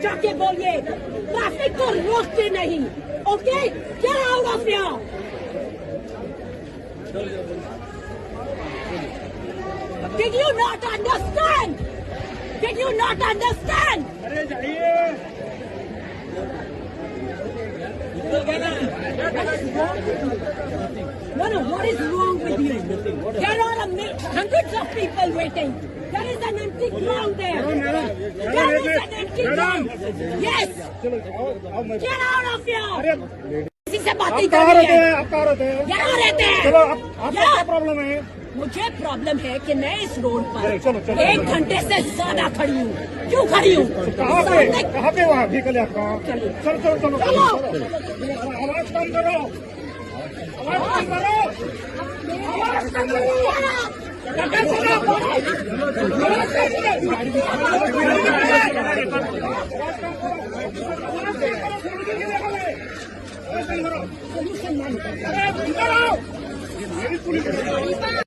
जाके बोलिए ट्रैफिक को रोकते नहीं। Okay, get out of here. Did you not understand? Did you not understand? अरे जाइए। No, what is wrong with you? There are hundreds of people waiting. There is an empty ground there. There is an empty ground. Yes. Get out of here. किसी से बात नहीं करनी है। आप कहाँ रहते हैं? यहाँ रहते हैं। चलो आपका क्या प्रॉब्लम है? मुझे प्रॉब्लम है कि मैं इस रोड पर चलो, चलो। 1 घंटे से ज्यादा खड़ी हूँ। क्यों खड़ी हूँ? कहाँ पे वहाँ व्हीकल है आपका? चलिए। चलो चलो चलो चलो। आवाज कम करो, आवाज कम करो, आवाज कम करो। सोल्यूशन